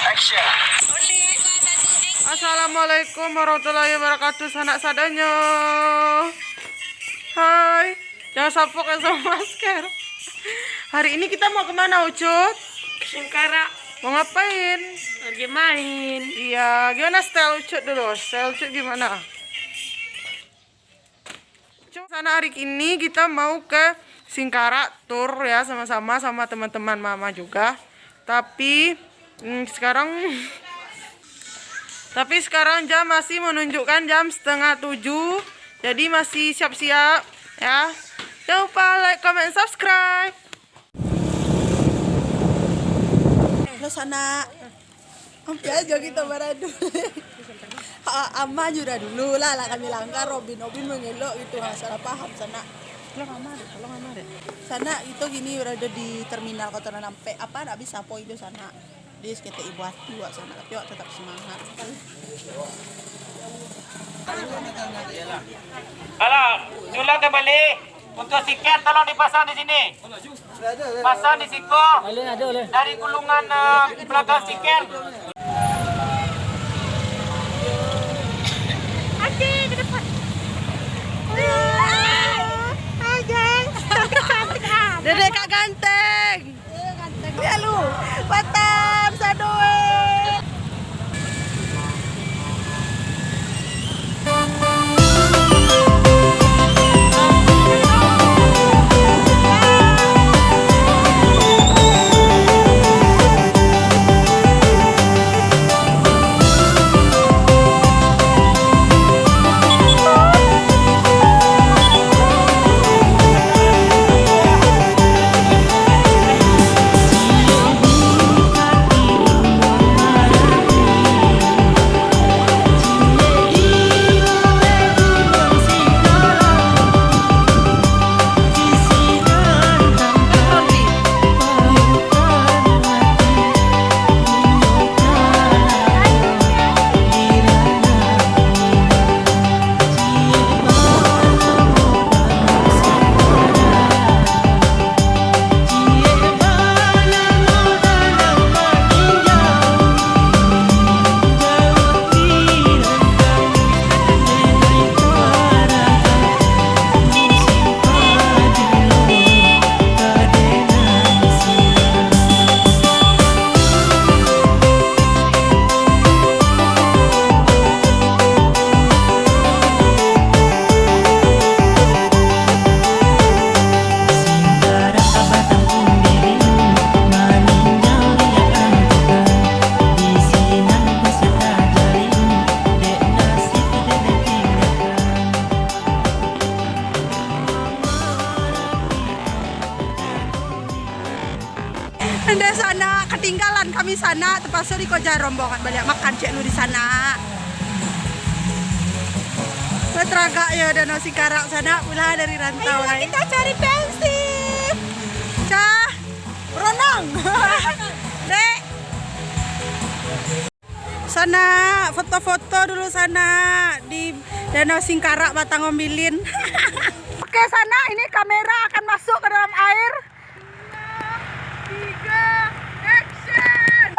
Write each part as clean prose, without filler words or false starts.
Action. Assalamualaikum warahmatullahi wabarakatuh, sanak sadanya. Hai, jangan sapok ya sama masker. Hari ini kita mau kemana, Ucut? Singkara. Mau ngapain? Pergi main. Iya, gimana style Ucut dulu? Style Ucut gimana? Sana hari ini kita mau ke Singkara tour ya, sama-sama sama teman-teman mama juga. Tapi sekarang jam masih menunjukkan jam 6:30. Jadi masih siap-siap ya. Jangan lupa like, comment, subscribe. Halo sana. Oke aja kita beradu. Ama juga dulu lah kami langgar Robin mengelok gitu, nggak salah paham sana. Tolong amar. Sana itu gini berada di terminal Kotoran sampai apa nggak bisa po itu sana. Di sekitar ibu hati buat sana, tapi wak tetap semangat. Halo, Jula kembali. Untuk tiket tolong dipasang di sini. Pasang di situ. Dari gulungan belakang tiket. Dedek Kak ganteng. Ya lu, Batam Sadoe. Anda sana ketinggalan kami sana terpaksa di koja rombongan balik makan cek lu di sana. Betraga ya Danau Singkara sana pula dari rantau lain. Kita cari bensin. Cah, berenang. Dek. Sana foto-foto dulu sana di Danau Singkara Batang Ombilin. Oke sana ini kamera akan masuk ke dalam air. 3, action!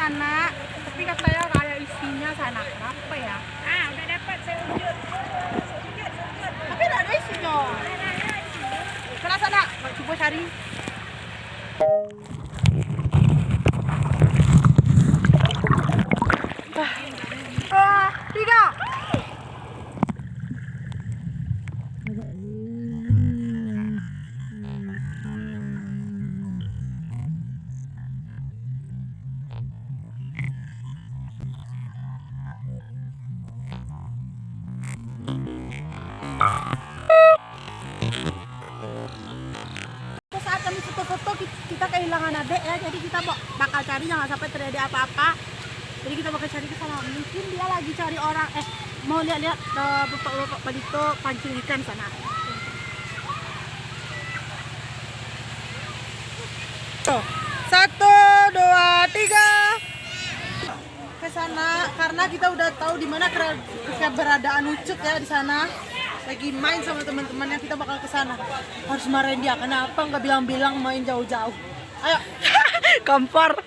sana, tapi katanya kayak isinya sana apa ya? Ah, udah dapat saya unjuk. Tapi nggak ada isinya. Sana, coba cari. Tiga. Saat kami foto-foto kita kehilangan adek ya, jadi kita bakal cari jangan sampai terjadi apa-apa. Jadi kita bakal cari ke sana. Mungkin dia lagi cari orang, mau lihat-lihat bapak-bapak balito pancing ikan sana. Tuh, 1, 2, 3 ke sana karena kita udah tahu di mana keberadaan Ucup ya di sana. Lagi main sama teman-temannya, kita bakal ke sana. Harus marahin dia, kenapa nggak bilang-bilang main jauh-jauh? Ayo, kampar.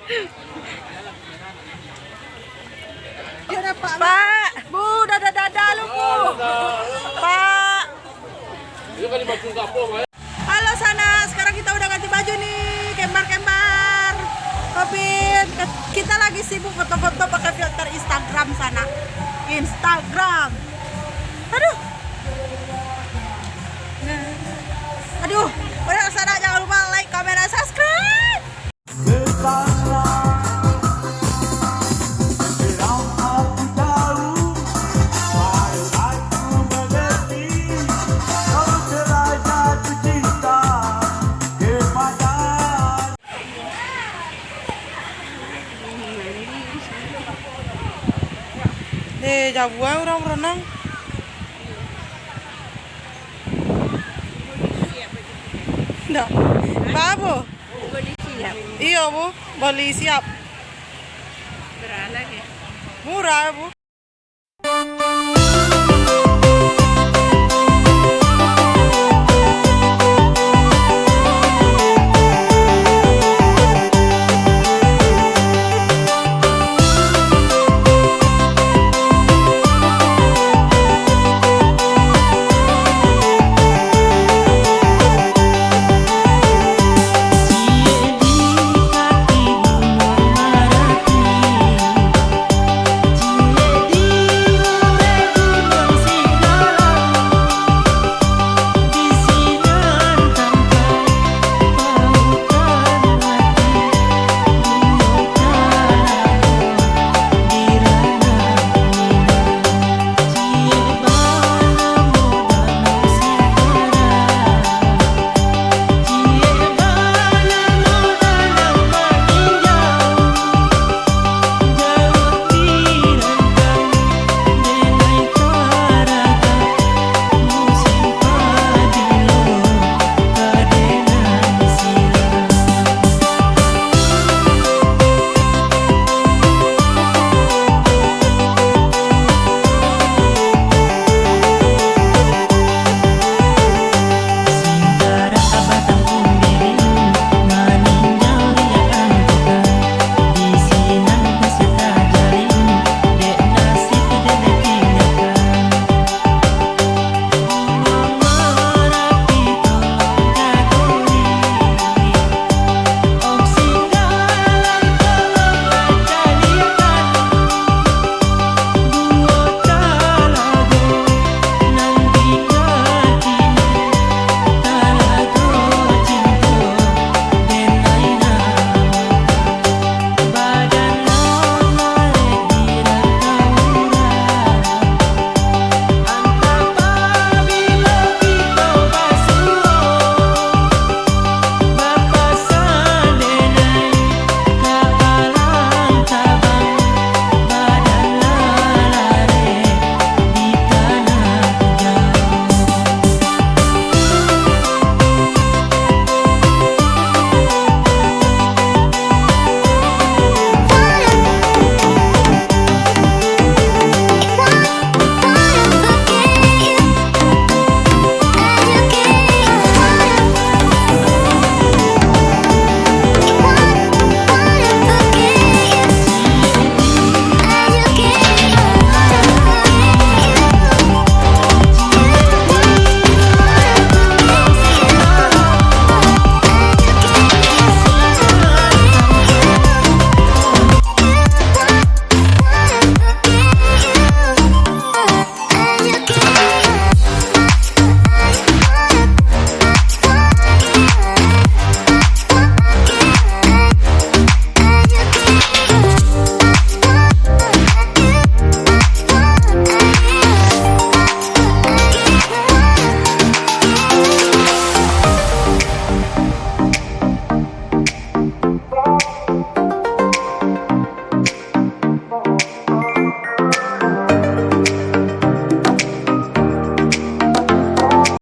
Gimana Pak? Pak, Bu, dadah lu Bu. Pak. Halo sana, sekarang kita udah ganti baju nih, kembar-kembar. Kopin, kita lagi sibuk foto-foto pakai filter Instagram sana. Instagram. Aduh, udah kesana, jangan lupa like, comment, dan subscribe. Jago aja orang berenang. Nggak, apa Bu? Beli siap. Iya Bu, beli siap. Berapa lagi? Murah Bu.